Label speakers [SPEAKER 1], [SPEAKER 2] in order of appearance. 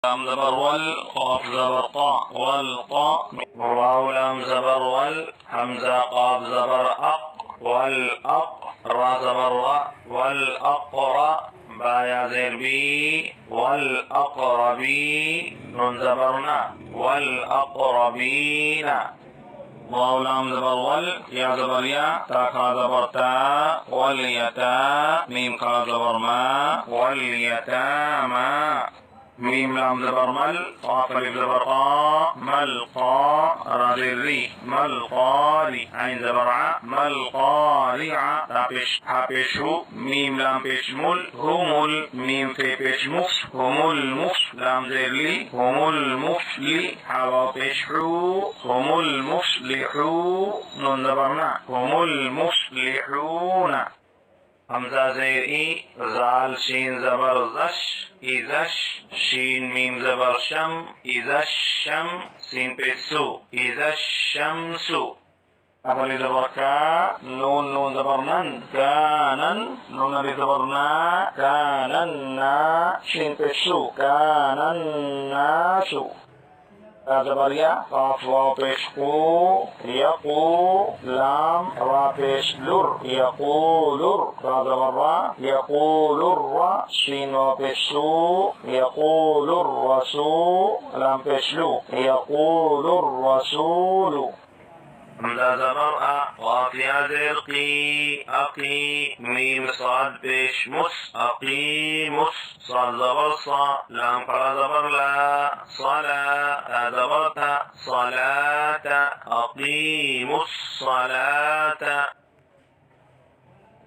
[SPEAKER 1] لام زبر وال، قاف زبر قا والقاء، واو لام زبر وال، همزة قاف زبر أق والأق، را زبر را والأقرأ، با يا زير بي والأقربي، نون زبرنا والأقربين، واو لام زبر وال، يا زبر يا، تا خا زبر تا واليتا، ميم خا زبر ما واليتامى، ميم لام زبر مل، قاف الف زبر قا ملقا، را زير ري ملقاري، عين زبر ع ملقارع، تا پیش ها پیش هو، ميم لام پیش مل همل، ميم في پیش مف هم المف، لام زير لي هم المفلي، حوا پیش حو هم المفلحو، نون زبرنا هم المفلحون، همزة زير اي، زال شين زبر زش إذش، شين ميم زبر شم إذا سين بسو إذا الشمس، أفل زبر كا، نون زبر نن كانن، نون زبر نا كاننا، شين بسو كان الناس، زبر يا، قاف واو پیش قو يقو، لام را پیش لر يقولر، را زبر را يقول الر، شين واو پیش سو يقول الرسول، لام پیش لو يقول الرسول، همزة زبر أ، قاف يا زير قي أقي، ميم صاد پیش مس أقيمس، صاد زبر صا، لام قرا زبر لا صلاة، تا زبر تا صلاة، أقيموا الصلاة.